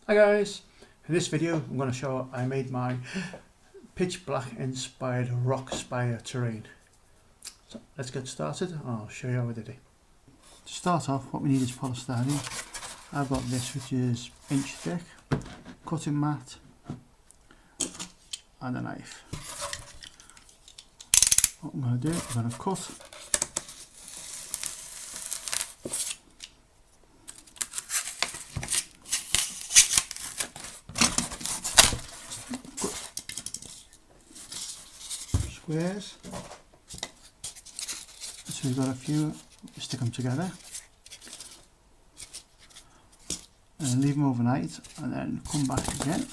Hi guys, in this video I'm going to show I made my pitch black inspired rock spire terrain. So let's get started. I'll show you how I did it. To start off, what we need is polystyrene. I've got this, which is inch thick, cutting mat and a knife. What I'm going to do, I'm going to cut squares, so we've got a few, stick them together and leave them overnight, and then come back again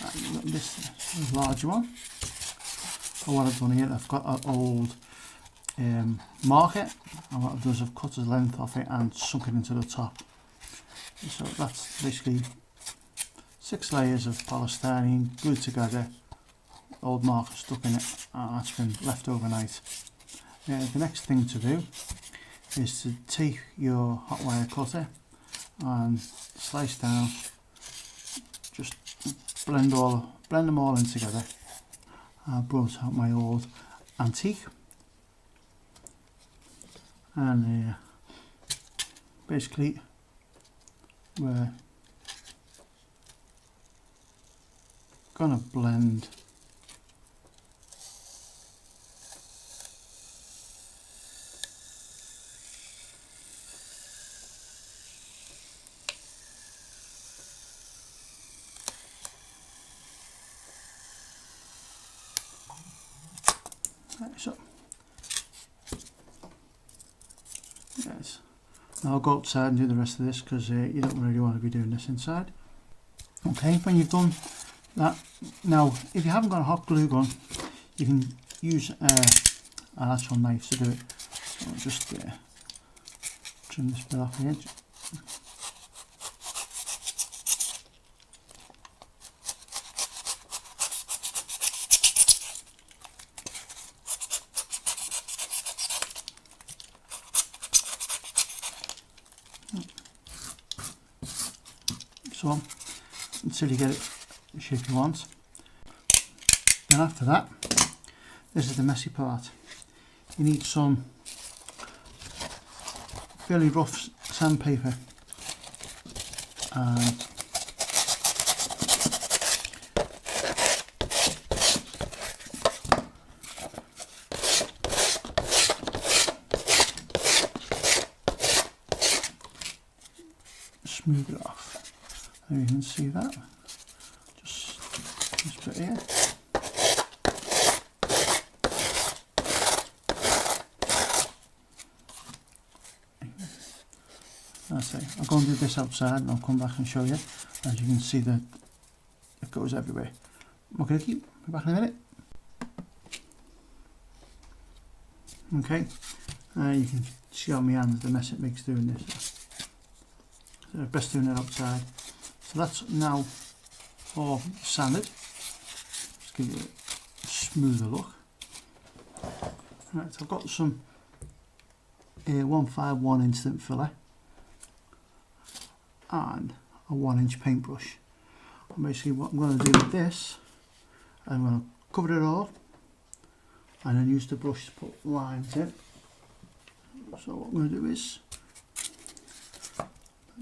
and you've got this larger one. And what I've done here, I've got an old marker, and what I've done is I've cut the length off it and sunk it into the top. So that's basically 6 layers of polystyrene glued together, old marker stuck in it, and that's been left overnight. The next thing to do is to take your hot wire cutter and slice down, just blend them all in together. I brought out my old antique, and basically we're gonna blend so. Yes. Now I'll go outside and do the rest of this, because you don't really want to be doing this inside. Okay, when you've done that, now if you haven't got a hot glue gun, you can use an actual knife to do it. So I'll just trim this bit off here. So until you get it the shape you want. Then after that, this is the messy part. You need some fairly rough sandpaper and smooth it off. There you can see that. Just this bit here. That's it. I'll go and do this outside and I'll come back and show you. As you can see that it goes everywhere. Okay, be back in a minute. Okay, you can see on my hands the mess it makes doing this. So best doing it outside. So that's now all sanded. Just give it a smoother look. Right, so I've got some 151 instant filler and a 1-inch paintbrush. And basically what I'm going to do with this, I'm going to cover it all and then use the brush to put lines in. So what I'm going to do is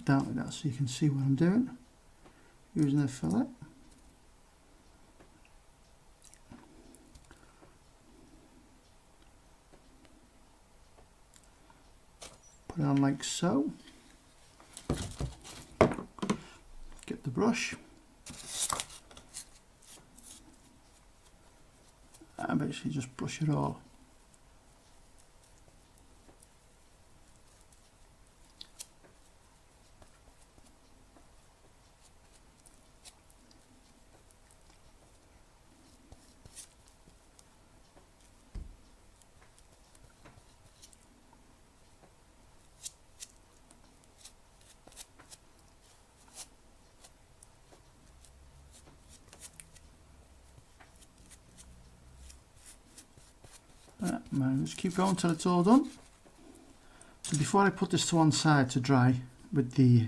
down like that so you can see what I'm doing. Using the fillet. Put it on like so. Get the brush. And basically just brush it all. Just keep going till it's all done. So before I put this to one side to dry with the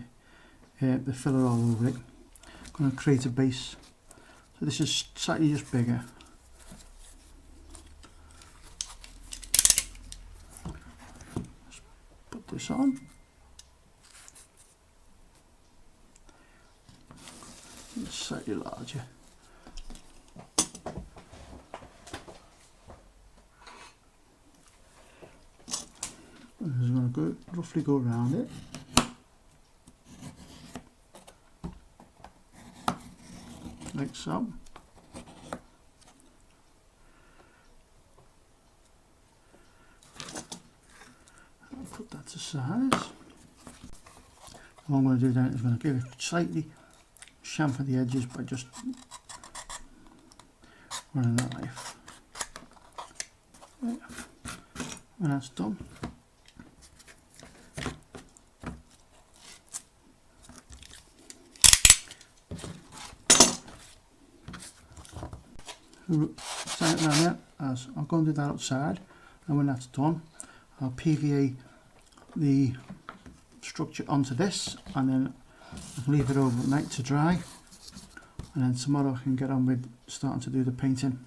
the filler all over it. I'm going to create a base. So this is slightly just bigger. Let's put this on. It's slightly larger. I'm just going to roughly go around it. Like so. I'll put that to size. What I'm going to do then is going to give it slightly chamfer the edges by just running the knife. When that's done, set it around there, as I'll go and do that outside, and when that's done I'll PVA the structure onto this, and then I'll leave it overnight to dry, and then tomorrow I can get on with starting to do the painting.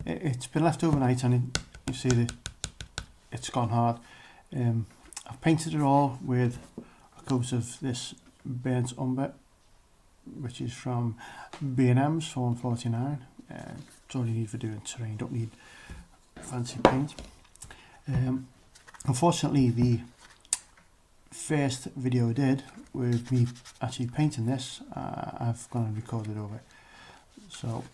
It's been left overnight and you see that it's gone hard. I've painted it all with a coat of this burnt umber, which is from B&M's for £1.49. It's all you need for doing terrain, don't need fancy paint. Unfortunately, the first video I did with me actually painting this, I've gone and recorded over it. So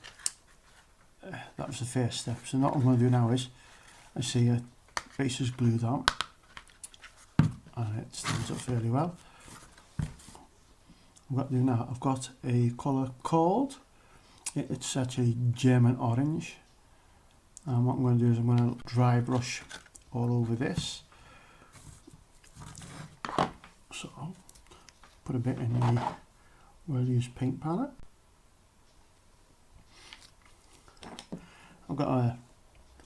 that was the first step. So what I'm going to do now is, I see a base is glued on and it stands up fairly well. What I'm doing now, I've got a colour called, it's actually German orange, and what I'm going to do is I'm going to dry brush all over this. So put a bit in the well-used paint palette. I've got an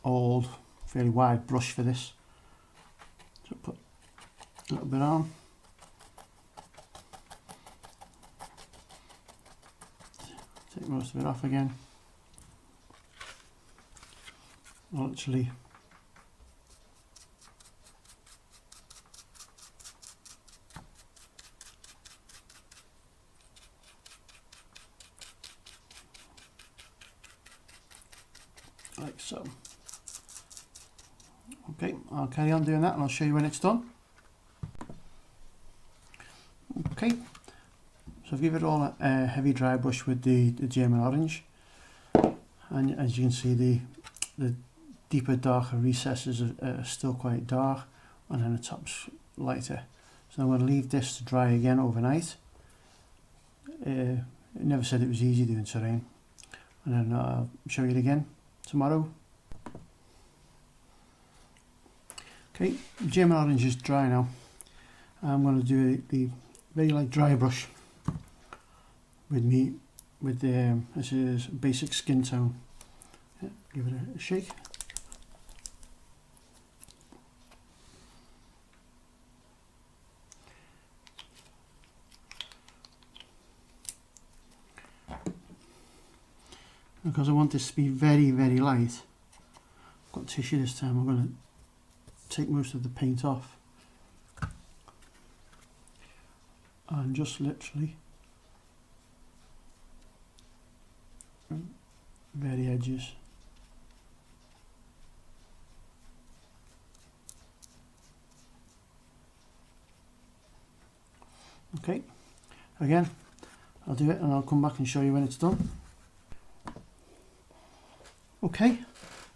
old, fairly wide brush for this, so put a little bit on. Take most of it off again. I'll literally like so. Okay, I'll carry on doing that and I'll show you when it's done. Okay, so I've given it all a heavy dry brush with the German orange, and as you can see the deeper, darker recesses are still quite dark, and then the top's lighter. So I'm going to leave this to dry again overnight. It never said it was easy doing terrain, and then I'll show you it again tomorrow. Okay, German orange is dry now. I'm going to do the very light dry brush with this is basic skin tone. Yeah, give it a shake. Because I want this to be very, very light, I've got tissue this time. I'm going to take most of the paint off and just literally very edges. Okay, again I'll do it and I'll come back and show you when it's done. Okay,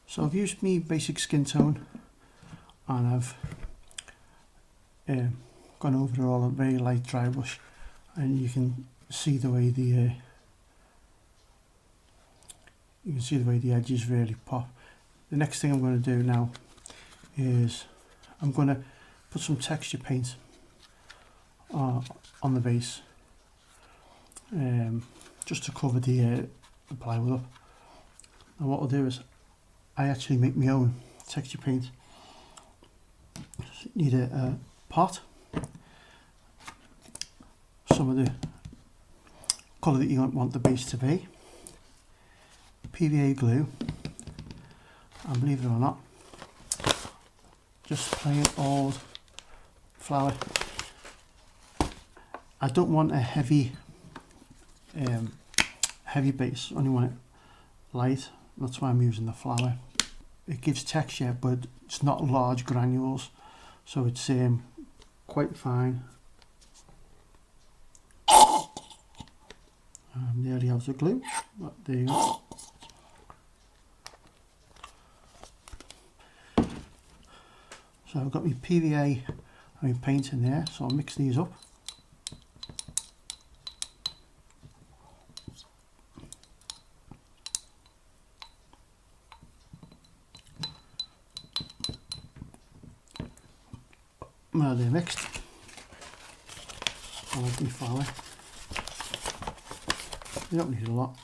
so I've used my basic skin tone and I've gone over it all a very light dry brush, and you can see the way the edges really pop. The next thing I'm going to do now is I'm going to put some texture paint on the base, just to cover the plywood up. And what I'll do is I actually make my own texture paint. Just need a pot, some of the colour that you want the base to be. PVA glue, and believe it or not, just plain old flour. I don't want a heavy base, only want it light. That's why I'm using the flour. It gives texture, but it's not large granules, so it's quite fine. There you have the glue. There you go. So I've got my PVA and my paint in there, so I'll mix these up. Now they're mixed, I'll add my flour. You don't need a lot.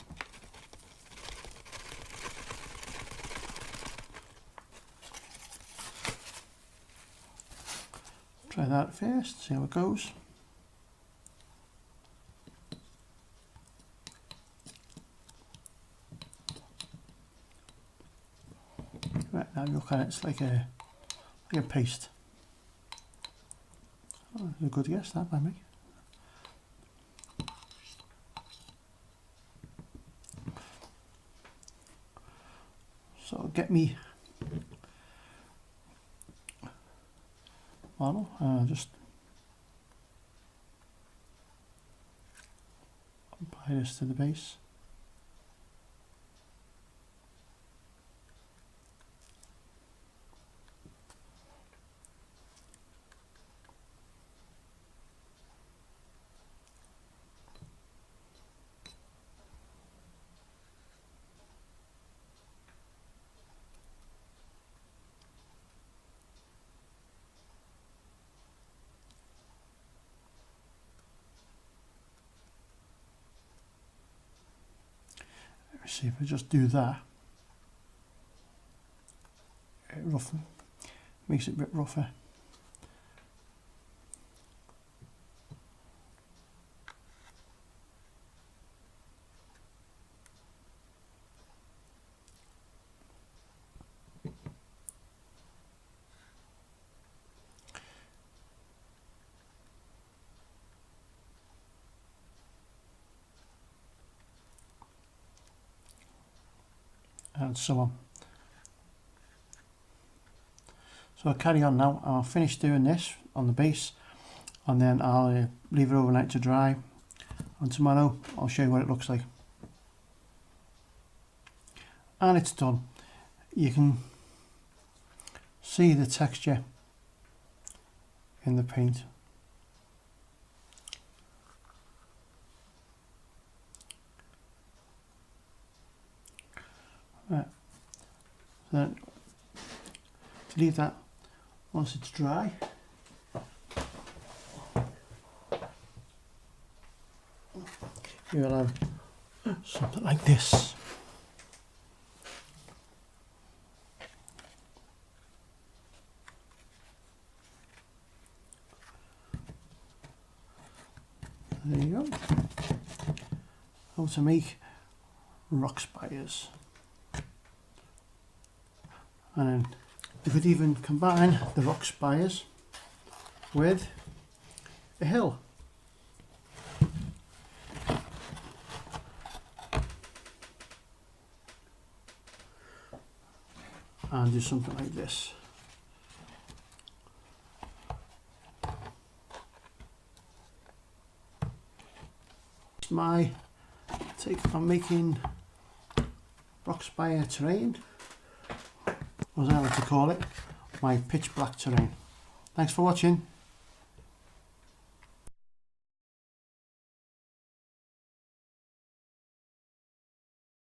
Try that first, see how it goes. Right, now look at it, it's like a paste. Oh, that's a good guess that by me. So get me model, just apply this to the base. Let's see if I just do that. It makes it a bit rougher. And so on. So I'll carry on now. I'll finish doing this on the base, and then I'll leave it overnight to dry, and tomorrow I'll show you what it looks like. And it's done. You can see the texture in the paint. Right. Then to leave that once it's dry. You'll have something like this. There you go. How to make rock spires. And then you could even combine the rock spires with a hill. And do something like this. My take on making rock spire terrain, as I like to call it, my pitch black terrain. Thanks for watching.